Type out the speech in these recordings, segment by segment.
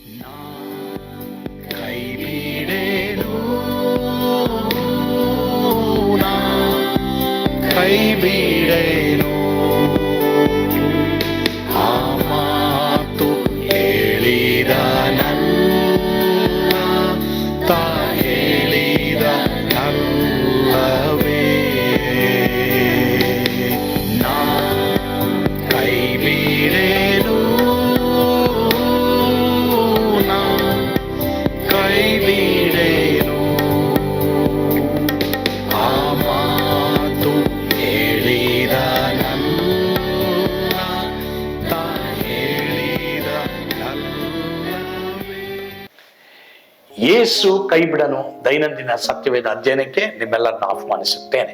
ಕೈ ಬಿಡೇನು, ಕೈ ಬಿಡೇನು, ಆ ಮಾತು ಹೇಳಿದ ತಾ ಹೇಳಿದ ನಲ್ಲವೇ. ನಾ ಕೈ ಬಿಡೇನು, ನಾ ಕೈ ಬಿಡೇನು, ಆ ಮಾತು ಹೇಳಿದ ತಾ ಹೇಳಿದ ನಲ್ಲವೇ. ಯೇಸು ಕೈ ಬಿಡನು ದೈನಂದಿನ ಸತ್ಯವೇದ ಅಧ್ಯಯನಕ್ಕೆ ನಿಮ್ಮೆಲ್ಲರನ್ನು ಆಹ್ವಾನಿಸುತ್ತೇನೆ.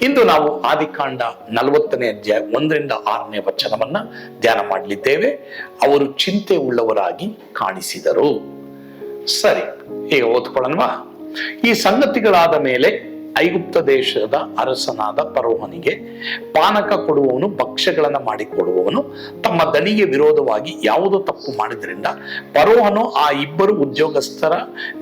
ಇಂದು ನಾವು ಆದಿಕಾಂಡ 40ನೇ ಅಧ್ಯಾಯ 1ರಿಂದ 6ನೇ ವಚನವನ್ನ ಧ್ಯಾನ ಮಾಡಲಿದ್ದೇವೆ. ಅವರು ಚಿಂತೆ ಉಳ್ಳವರಾಗಿ ಕಾಣಿಸಿದರು. ಸರಿ, ಈಗ ಓದ್ಕೊಳ್ಳೋಣವಾ? ಈ ಸಂಗತಿಗಳಾದ ಮೇಲೆ ಐಗುಪ್ತ ದೇಶದ ಅರಸನಾದ ಫರೋಹನಿಗೆ ಪಾನಕ ಕೊಡುವವನು, ಭಕ್ಷ್ಯಗಳನ್ನು ಮಾಡಿಕೊಡುವವನು ತಮ್ಮ ದಣಿಗೆ ವಿರೋಧವಾಗಿ ಯಾವುದೋ ತಪ್ಪು ಮಾಡಿದ್ರಿಂದ ಫರೋಹನು ಆ ಇಬ್ಬರು ಉದ್ಯೋಗಸ್ಥರ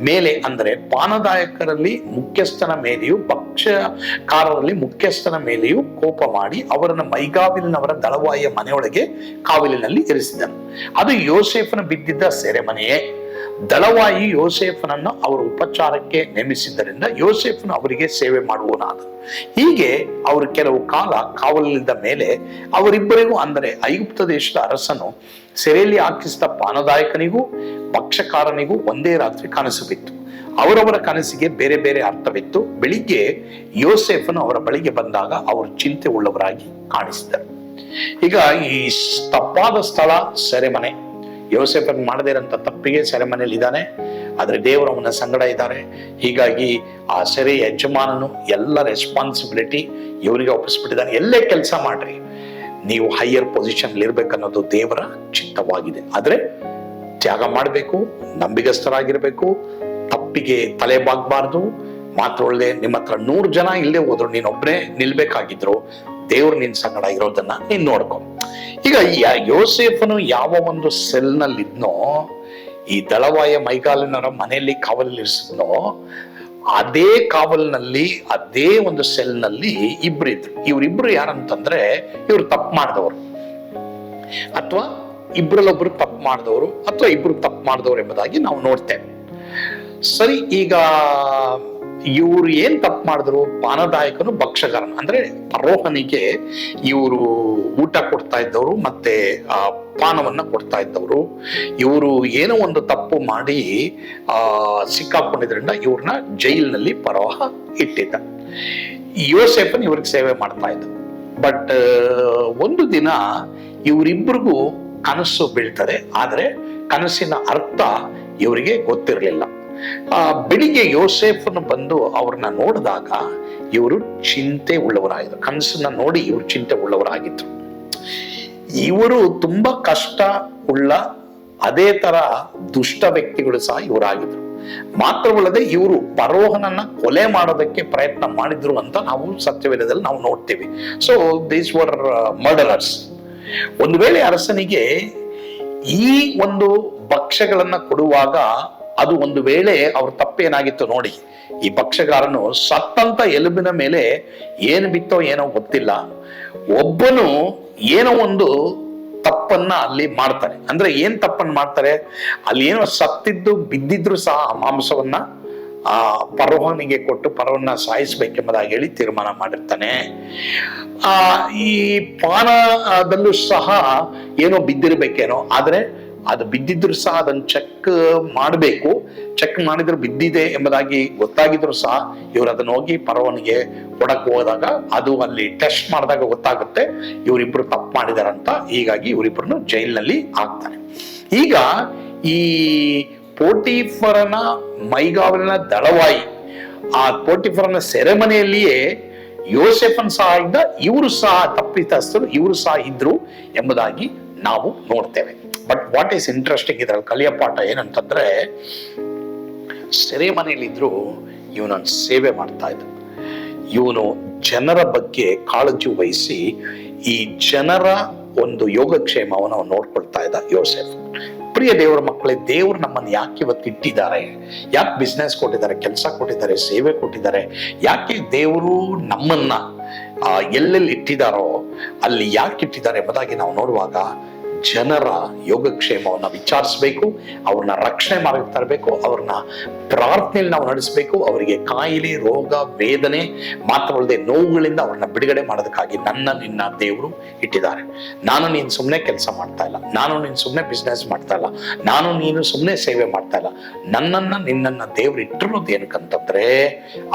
ಮೇಲೆ, ಅಂದರೆ ಪಾನದಾಯಕರಲ್ಲಿ ಮುಖ್ಯಸ್ಥನ ಮೇಲೆಯೂ ಭಕ್ಷ್ಯಕಾರರಲ್ಲಿ ಮುಖ್ಯಸ್ಥನ ಮೇಲೆಯೂ ಕೋಪ ಮಾಡಿ ಅವರನ್ನು ಮೈಗಾವಿಲಿನವರ ದಳವಾಯಿಯ ಮನೆಯೊಳಗೆ ಕಾವಲಿನಲ್ಲಿ ಇರಿಸಿದನು. ಅದು ಯೋಸೇಫನ ಬಿದ್ದಿದ್ದ ಸೆರೆಮನೆಯೇ. ದಳವಾಯಿ ಯೋಸೇಫನನ್ನು ಅವರ ಉಪಚಾರಕ್ಕೆ ನೇಮಿಸಿದ್ದರಿಂದ ಯೋಸೇಫನು ಅವರಿಗೆ ಸೇವೆ ಮಾಡುವನಾದನು. ಹೀಗೆ ಅವರು ಕೆಲವು ಕಾಲ ಕಾವಲಿದ್ದ ಮೇಲೆ ಅವರಿಬ್ಬರಿಗೂ, ಅಂದರೆ ಐಗುಪ್ತ ದೇಶದ ಅರಸನು ಸೆರೆಯಲ್ಲಿ ಹಾಕಿಸಿದ ಪಾನದಾಯಕನಿಗೂ ಭಕ್ಷ್ಯಕಾರನಿಗೂ ಒಂದೇ ರಾತ್ರಿ ಕನಸು ಬಿತ್ತು. ಅವರವರ ಕನಸಿಗೆ ಬೇರೆ ಬೇರೆ ಅರ್ಥವಿತ್ತು. ಬೆಳಿಗ್ಗೆ ಯೋಸೇಫನು ಅವರ ಬಳಿಗೆ ಬಂದಾಗ ಅವರು ಚಿಂತೆ ಉಳ್ಳವರಾಗಿ ಕಾಣಿಸಿದರು. ಈಗ ಈ ತಪ್ಪಾದ ಸ್ಥಳ ಸೆರೆಮನೆ. ಯೋಸೇಫನ್ ಮಾಡದೇ ಇರೋಂಥ ತಪ್ಪಿಗೆ ಸೆರೆಮನೆಯಲ್ಲಿ ಇದ್ದಾನೆ, ಆದ್ರೆ ದೇವರು ಅವನ ಸಂಗಡ ಇದ್ದಾರೆ. ಹೀಗಾಗಿ ಆ ಸೆರೆ ಯಜಮಾನನು ಎಲ್ಲ ರೆಸ್ಪಾನ್ಸಿಬಿಲಿಟಿ ಇವರಿಗೆ ಒಪ್ಪಿಸ್ಬಿಟ್ಟಿದ್ದಾನೆ. ಎಲ್ಲೇ ಕೆಲಸ ಮಾಡ್ರಿ, ನೀವು ಹೈಯರ್ ಪೊಸಿಷನ್ ಇರ್ಬೇಕನ್ನೋದು ದೇವರ ಚಿತ್ತವಾಗಿದೆ. ಆದ್ರೆ ತ್ಯಾಗ ಮಾಡಬೇಕು, ನಂಬಿಗಸ್ತರಾಗಿರ್ಬೇಕು, ತಪ್ಪಿಗೆ ತಲೆ ಬಾಗಬಾರ್ದು. ಮಾತ್ರೊಳ್ಳೆ ನಿಮ್ಮ ಹತ್ರ 100 ಜನ ಇಲ್ಲದೆ ಹೋದ್ರು, ನೀನೊಬ್ಬನೇ ನಿಲ್ಬೇಕಾಗಿದ್ರು, ದೇವ್ರು ನಿನ್ ಸಂಗಡ ಇರೋದನ್ನ ನೀನ್ ನೋಡ್ಕೊ. ಈಗ ಯೋಸೇಫನು ಯಾವ ಒಂದು ಸೆಲ್ ನಲ್ಲಿ ಇದ್ನೋ, ಈ ದಳವಾಯ ಮೈಗಾಲಿನವರ ಮನೆಯಲ್ಲಿ ಕಾವಲಿರಿಸಿದ್ನೋ, ಅದೇ ಕಾವಲಿನಲ್ಲಿ, ಅದೇ ಒಂದು ಸೆಲ್ ನಲ್ಲಿ ಇಬ್ರು ಇದ್ರು. ಇವರಿಬ್ರು ಯಾರಂತಂದ್ರೆ, ಇವ್ರು ತಪ್ಪು ಮಾಡಿದವರು, ಅಥವಾ ಇಬ್ರಲ್ಲೊಬ್ರು ತಪ್ಪು ಮಾಡಿದವರು, ಅಥವಾ ಇಬ್ರು ತಪ್ಪು ಮಾಡಿದವರು ಎಂಬುದಾಗಿ ನಾವು ನೋಡ್ತೇವೆ. ಸರಿ, ಈಗ ಇವರು ಏನ್ ತಪ್ಪು ಮಾಡಿದ್ರು? ಪಾನದಾಯಕನು ಭಕ್ಷ್ಯಗಾರನು, ಅಂದ್ರೆ ಫರೋಹನಿಗೆ ಇವರು ಊಟ ಕೊಡ್ತಾ ಇದ್ದವರು, ಮತ್ತೆ ಪಾನವನ್ನ ಕೊಡ್ತಾ ಇದ್ದವರು. ಇವರು ಏನೋ ಒಂದು ತಪ್ಪು ಮಾಡಿ ಸಿಕ್ಕಾಕೊಂಡಿದ್ರಿಂದ ಇವ್ರನ್ನ ಜೈಲಿನಲ್ಲಿ ಫರೋಹ ಇಟ್ಟಿದ್ದ. ಯೋಸೇಫನ್ ಇವ್ರಿಗೆ ಸೇವೆ ಮಾಡ್ತಾ ಇದ್ದ. ಬಟ್ ಒಂದು ದಿನ ಇವರಿಬ್ಬರಿಗೂ ಕನಸು ಬೀಳ್ತದೆ, ಆದ್ರೆ ಕನಸಿನ ಅರ್ಥ ಇವರಿಗೆ ಗೊತ್ತಿರಲಿಲ್ಲ. ಬೆಳಿಗ್ಗೆ ಯೋಸೇಫನು ಬಂದು ಅವ್ರನ್ನ ನೋಡಿದಾಗ ಇವರು ಚಿಂತೆ ಉಳ್ಳವರಾಗಿದ್ರು. ಕನಸನ್ನ ನೋಡಿ ಇವರು ಚಿಂತೆ ಉಳ್ಳವರಾಗಿದ್ರು. ಇವರು ತುಂಬಾ ಕಷ್ಟ ಉಳ್ಳ ಅದೇ ತರ ದುಷ್ಟ ವ್ಯಕ್ತಿಗಳು ಸಹ ಇವರಾಗಿದ್ರು. ಮಾತ್ರವಲ್ಲದೆ ಇವರು ಫರೋಹನನ್ನ ಕೊಲೆ ಮಾಡೋದಕ್ಕೆ ಪ್ರಯತ್ನ ಮಾಡಿದ್ರು ಅಂತ ನಾವು ಸತ್ಯವೇದದಲ್ಲಿ ನಾವು ನೋಡ್ತೀವಿ. So these were murderers. ಒಂದು ವೇಳೆ ಅರಸನಿಗೆ ಈ ಒಂದು ಭಕ್ಷ್ಯಗಳನ್ನ ಕೊಡುವಾಗ ಅದು ಒಂದು ವೇಳೆ ಅವ್ರ ತಪ್ಪೇನಾಗಿತ್ತು ನೋಡಿ, ಈ ಭಕ್ಷ್ಯಗಾರನು ಸತ್ತಂತ ಎಲುಬಿನ ಮೇಲೆ ಏನು ಬಿತ್ತೋ ಏನೋ ಗೊತ್ತಿಲ್ಲ, ಒಬ್ಬನು ಏನೋ ಒಂದು ತಪ್ಪನ್ನ ಅಲ್ಲಿ ಮಾಡ್ತಾನೆ. ಅಂದ್ರೆ ಏನ್ ತಪ್ಪನ್ನು ಮಾಡ್ತಾರೆ? ಅಲ್ಲಿ ಏನೋ ಸತ್ತಿದ್ದು ಬಿದ್ದಿದ್ರು ಸಹ ಆ ಮಾಂಸವನ್ನ ಫರೋಹನಿಗೆ ಕೊಟ್ಟು ಫರೋಹನ ಸಾಯಿಸ್ಬೇಕೆಂಬುದಾಗಿ ಹೇಳಿ ತೀರ್ಮಾನ ಮಾಡಿರ್ತಾನೆ. ಈ ಪಾನದಲ್ಲೂ ಸಹ ಏನೋ ಬಿದ್ದಿರ್ಬೇಕೇನೋ, ಆದ್ರೆ ಅದು ಬಿದ್ದಿದ್ರು ಸಹ ಅದನ್ನ ಚೆಕ್ ಮಾಡಬೇಕು. ಚೆಕ್ ಮಾಡಿದ್ರು ಬಿದ್ದಿದೆ ಎಂಬುದಾಗಿ ಗೊತ್ತಾಗಿದ್ರು ಸಹ ಇವ್ರು ಅದನ್ನ ಹೋಗಿ ಫರೋಹನಿಗೆ ಕೊಡಕ್ ಹೋದಾಗ ಅದು ಅಲ್ಲಿ ಟೆಸ್ಟ್ ಮಾಡಿದಾಗ ಗೊತ್ತಾಗುತ್ತೆ ಇವರಿಬ್ರು ತಪ್ಪು ಮಾಡಿದಾರಂತ. ಹೀಗಾಗಿ ಇವರಿಬ್ರನ್ನು ಜೈಲಿನಲ್ಲಿ ಹಾಕ್ತಾನೆ. ಈಗ ಈ ಪೋಟಿಫರನ ಮೈಗಾವಲಿನ ದಳವಾಯಿ, ಆ ಪೋಟಿಫರನ ಸೆರೆಮನೆಯಲ್ಲಿಯೇ ಯೋಸೇಫನ್ ಸಹ ಇದ್ದ, ಇವರು ಸಹ ತಪ್ಪಿತಸ್ಥರು, ಇವರು ಸಹ ಇದ್ರು ಎಂಬುದಾಗಿ ನಾವು ನೋಡ್ತೇವೆ. ಬಟ್ ವಾಟ್ ಈಸ್ ಇಂಟ್ರೆಸ್ಟಿಂಗ್ ಇದ್ರಲ್ಲಿ ಕಲಿಯ ಪಾಠ ಏನಂತಂದ್ರೆ, ಸೆರೆಮನೆಯಲ್ಲಿದ್ರು ಇವನನ್ನು ಸೇವೆ ಮಾಡ್ತಾ ಇದ್ದ. ಇವನು ಜನರ ಬಗ್ಗೆ ಕಾಳಜಿ ವಹಿಸಿ ಈ ಜನರ ಒಂದು ಯೋಗಕ್ಷೇಮವನ್ನು ನೋಡ್ಕೊಳ್ತಾ ಇದ್ದ ಯೋಸೇಫ್. ಪ್ರಿಯ ದೇವರ ಮಕ್ಕಳೇ, ದೇವರು ನಮ್ಮನ್ನು ಯಾಕೆ ಇವತ್ತು ಇಟ್ಟಿದ್ದಾರೆ? ಯಾಕೆ ಬಿಸ್ನೆಸ್ ಕೊಟ್ಟಿದ್ದಾರೆ, ಕೆಲಸ ಕೊಟ್ಟಿದ್ದಾರೆ, ಸೇವೆ ಕೊಟ್ಟಿದ್ದಾರೆ? ಯಾಕೆ ದೇವರು ನಮ್ಮನ್ನ ಎಲ್ಲೆಲ್ಲಿ ಇಟ್ಟಿದ್ದಾರೋ ಅಲ್ಲಿ ಯಾಕೆ ಇಟ್ಟಿದ್ದಾರೆ ಎಂಬುದಾಗಿ ನಾವು ನೋಡುವಾಗ, ಜನರ ಯೋಗಕ್ಷೇಮವನ್ನು ವಿಚಾರಿಸಬೇಕು, ಅವ್ರನ್ನ ರಕ್ಷಣೆ ಮಾಡಿ ತರಬೇಕು, ಅವ್ರನ್ನ ಪ್ರಾರ್ಥನೆಯಲ್ಲಿ ನಾವು ನಡೆಸಬೇಕು, ಅವರಿಗೆ ಕಾಯಿಲೆ, ರೋಗ, ವೇದನೆ ಮಾತ್ರವಲ್ಲದೆ ನೋವುಗಳಿಂದ ಅವ್ರನ್ನ ಬಿಡುಗಡೆ ಮಾಡೋದಕ್ಕಾಗಿ ನಿನ್ನ ದೇವರು ಇಟ್ಟಿದ್ದಾರೆ. ನಾನು ನೀನು ಸುಮ್ಮನೆ ಕೆಲಸ ಮಾಡ್ತಾ ಇಲ್ಲ, ನಾನು ನೀನು ಸುಮ್ಮನೆ ಬಿಸ್ನೆಸ್ ಮಾಡ್ತಾ ಇಲ್ಲ, ನಾನು ನೀನು ಸುಮ್ಮನೆ ಸೇವೆ ಮಾಡ್ತಾ ಇಲ್ಲ. ನಿನ್ನನ್ನ ದೇವ್ರು ಇಟ್ಟಿರೋದು ಏನಕ್ಕಂತಂದ್ರೆ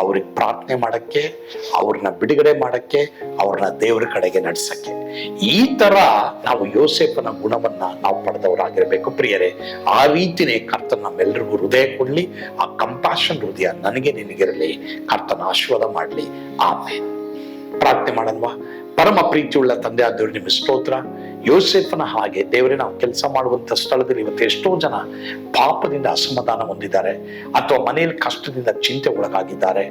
ಅವ್ರಿಗೆ ಪ್ರಾರ್ಥನೆ ಮಾಡಕ್ಕೆ, ಅವ್ರನ್ನ ಬಿಡುಗಡೆ ಮಾಡಕ್ಕೆ, ಅವ್ರನ್ನ ದೇವ್ರ ಕಡೆಗೆ ನಡೆಸಕ್ಕೆ. ಈ ತರ ನಾವು ಯೋಸೇಫನ ಗುಣವನ್ನ ನಾವು ಪಡೆದವರಾಗಿರ್ಬೇಕು ಪ್ರಿಯರೇ. ಆ ರೀತಿನೇ ಕರ್ತನ ನಮ್ಮೆಲ್ಲರಿಗೂ ಹೃದಯ ಕೊಡ್ಲಿ. ಆ ಕಂಪ್ಯಾಷನ್ ಹೃದಯ ನನಗೆ ನಿನಗಿರಲಿ. ಕರ್ತನ ಆಶೀರ್ವಾದ ಮಾಡಲಿ. ಆಮೇಲೆ ಪ್ರಾರ್ಥನೆ ಮಾಡಲ್ವಾ? ಪರಮ ಪ್ರೀತಿಯುಳ್ಳ ತಂದೆ ಆದವರು, ನಿಮ್ಮ ಸ್ತೋತ್ರ. ಯೋಸೇಫನ ಹಾಗೆ ದೇವರೇ, ನಾವು ಕೆಲಸ ಮಾಡುವಂತ ಸ್ಥಳದಲ್ಲಿ ಇವತ್ತು ಎಷ್ಟೋ ಜನ ಪಾಪದಿಂದ ಅಸಮಾಧಾನ ಹೊಂದಿದ್ದಾರೆ, ಅಥವಾ ಮನೆಯಲ್ಲಿ ಕಷ್ಟದಿಂದ ಚಿಂತೆ ಒಳಗಾಗಿದ್ದಾರೆ.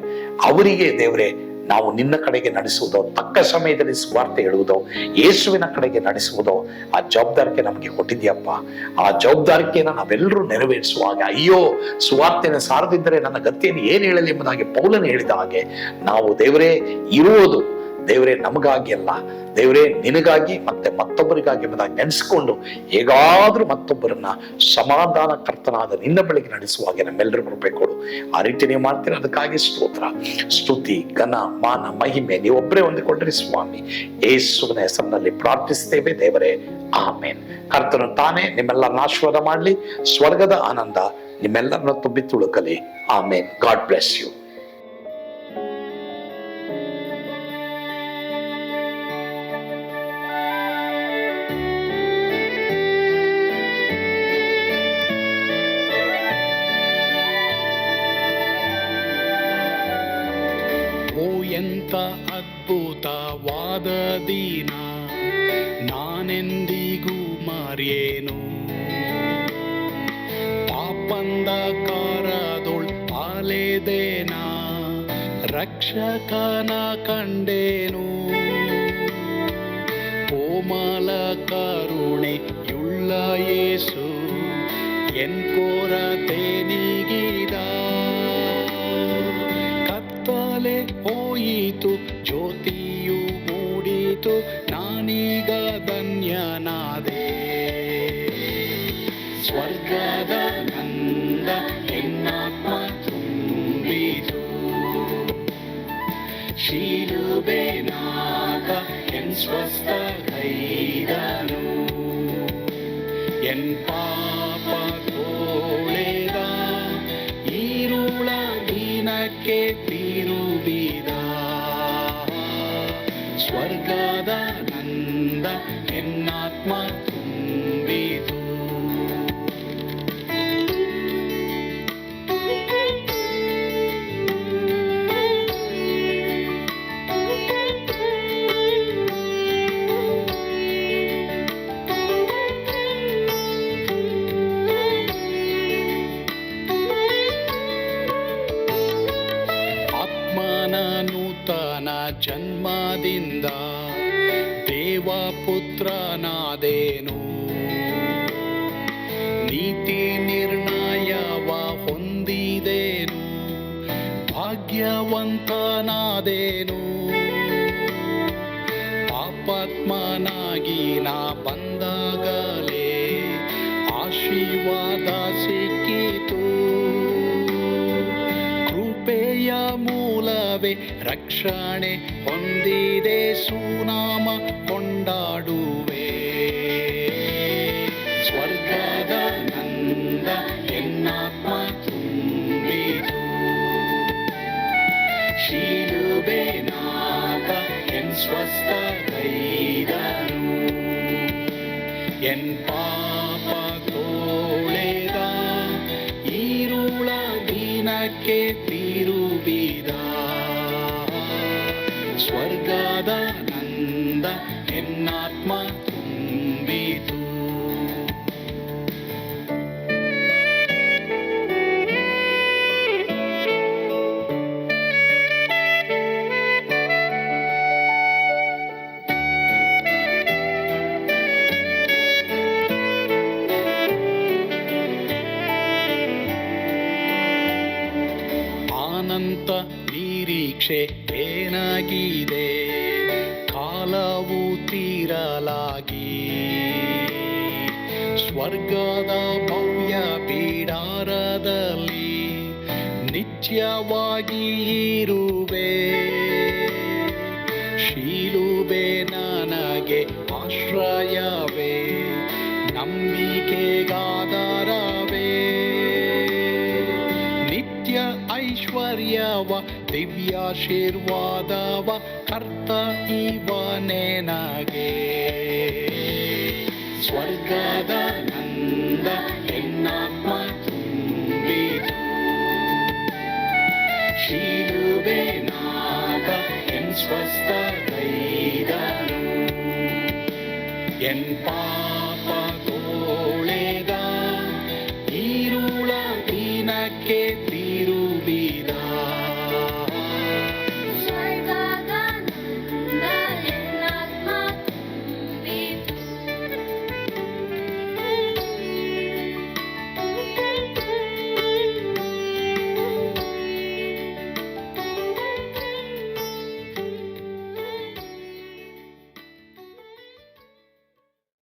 ಅವರಿಗೆ ದೇವರೇ ನಾವು ನಿನ್ನ ಕಡೆಗೆ ನಡೆಸುವುದೋ, ತಕ್ಕ ಸಮಯದಲ್ಲಿ ಸುವಾರ್ತೆ ಹೇಳುವುದೋ, ಯೇಸುವಿನ ಕಡೆಗೆ ನಡೆಸುವುದೋ, ಆ ಜವಾಬ್ದಾರಿಕೆ ನಮಗೆ ಕೊಟ್ಟಿದ್ಯಪ್ಪ. ಆ ಜವಾಬ್ದಾರಿಕೆಯನ್ನು ನಾವೆಲ್ಲರೂ ನೆರವೇರಿಸುವಾಗ, ಅಯ್ಯೋ ಸುವಾರ್ತೆಯನ್ನು ಸಾರದಿದ್ದರೆ ನನ್ನ ಗತಿಯನ್ನು ಏನು ಹೇಳಲಿ ಎಂಬುದಾಗಿ ಪೌಲನು ಹೇಳಿದ ಹಾಗೆ, ನಾವು ದೇವರೇ ಇರುವುದು ದೇವರೇ ನಮಗಾಗಿ ಅಲ್ಲ, ದೇವರೇ ನಿನಗಾಗಿ ಮತ್ತೆ ಮತ್ತೊಬ್ಬರಿಗಾಗಿ ಎಂಬುದಾಗಿ ನೆನೆಸ್ಕೊಂಡು ಹೇಗಾದ್ರೂ ಮತ್ತೊಬ್ಬರನ್ನ ಸಮಾಧಾನಕರ್ತನಾದ ನಿನ್ನ ಬಳಿಗೆ ನಡೆಸುವಾಗ ನಮ್ಮೆಲ್ಲರೂ ಕೃಪೆ ಕೊಡು. ಆ ರೀತಿ ನೀವು ಮಾಡ್ತೀರ, ಅದಕ್ಕಾಗಿ ಸ್ತೋತ್ರ. ಸ್ತುತಿ, ಘನ, ಮಾನ, ಮಹಿಮೆ ನೀವೊಬ್ಬರೇ ಹೊಂದಿಕೊಂಡ್ರಿ ಸ್ವಾಮಿ. ಯೇಸುವಿನ ಹೆಸರಿನಲ್ಲಿ ಪ್ರಾರ್ಥಿಸ್ತೇವೆ ದೇವರೇ, ಆಮೇನ್. ಕರ್ತನು ತಾನೇ ನಿಮ್ಮೆಲ್ಲರನ್ನ ಆಶೀರ್ವಾದ ಮಾಡಲಿ. ಸ್ವರ್ಗದ ಆನಂದ ನಿಮ್ಮೆಲ್ಲರನ್ನ ತುಂಬಿ ತುಳುಕಲಿ. ಆಮೇನ್. God bless you. ಎಂತ ಅದ್ಭುತವಾದ ದಿನ, ನಾನೆಂದಿಗೂ ಮರೆಯೇನು. ಪಾಪಂಧಕಾರದೊಳ್ ಅಲೆದೇನ, ರಕ್ಷಕನ ಕಂಡೇನು. ಕೋಮಲ ಕರುಣೆಯುಳ್ಳ ಯೇಸು ಎನ್ ಕೊರತೆ ನೀಗಿದ. ಕತ್ತಲೆ ಹೋಯಿತು, ಜ್ಯೋತಿಯು ಮೂಡಿತು, ನಾನೀಗ ಧನ್ಯನಾದೆ. ಸ್ವರ್ಗದ ನಂದ ಎನ್ನಾತ್ಮ ತುಂಬಿತು, ಶಿಲುಬೆನಾದ ಎನ್ ಸ್ವಸ್ಥ ಕೈದನು. ಎನ್ ಪಾಪ ತೋಳೆದ, ಈರುಳ ದಿನಕ್ಕೆ ತಿರುಗಿದ. ಸ್ವರ್ಗದ ನಂದ ಎನ್ನಾತ್ಮ ತುಂಬಿತು. ನೂತನ ಜನ್ಮದಿಂದ ದೇವಪುತ್ರನಾದೇನು. ನೀತಿ ನಿರ್ಣಯವ ಹೊಂದಿದೇನು, ಭಾಗ್ಯವಂತನಾದೇನು. ಪಾಪಾತ್ಮನಾಗಿ ನಾ ಬಂದಾಗಲೇ ಆಶೀರ್ವಾದ ಸಿಕ್ಕಿತು. ಕೃಪೆಯ ಮೂಲವೇ ರಕ್ಷಣೆ ಹೊಂದಿದೆ, ಸುನಾಮ ಕೊಂಡಾಡುವೆ. ಸ್ವರ್ಗದ ನಂದ ಎನ್ನಾತ್ಮ ತುಂಬಿತು, ಶಿಲುಬೆನಾದ ಎನ್ ಸ್ವಸ್ಥ ಕೈದನು. ಎನ್ ಪಾಪ ತೋಳೆದ, ಈರುಳ ದಿನಕ್ಕೆ ತಿರುಗಿದ. ಸ್ವರ್ಗದ ನಂದ ಎನ್ನಾತ್ಮ ತುಂಬಿತು. ಸತ್ತ ನಿರೀಕ್ಷೆ ಏನಾಗಿದೆ, ಕಾಲವು ತೀರಲಾಗಿ ಸ್ವರ್ಗದ ಭವ್ಯ ಬಿಡಾರದಲ್ಲಿ ನಿತ್ಯವಾಗಿ ಇರುವೆ. ಶಿಲುಬೆ ನನಗೆ ಆಶ್ರಯವೇ, ನಂಬಿಕೆಗಾಧಾರವೇ. ನಿತ್ಯ ಐಶ್ವರ್ಯವ ದಿವ್ಯಾಶೀರ್ವಾದವ ಕರ್ತ ಇವನೇ ನಗೆ. ಸ್ವರ್ಗದ ನಂದ ಎನ್ನಾತ್ಮ ತುಂಬಿತು, ಶಿಲುಬೆ ನಾದ ಎನ್ ಸ್ವಸ್ಥ ಗೈದನು. ಎನ್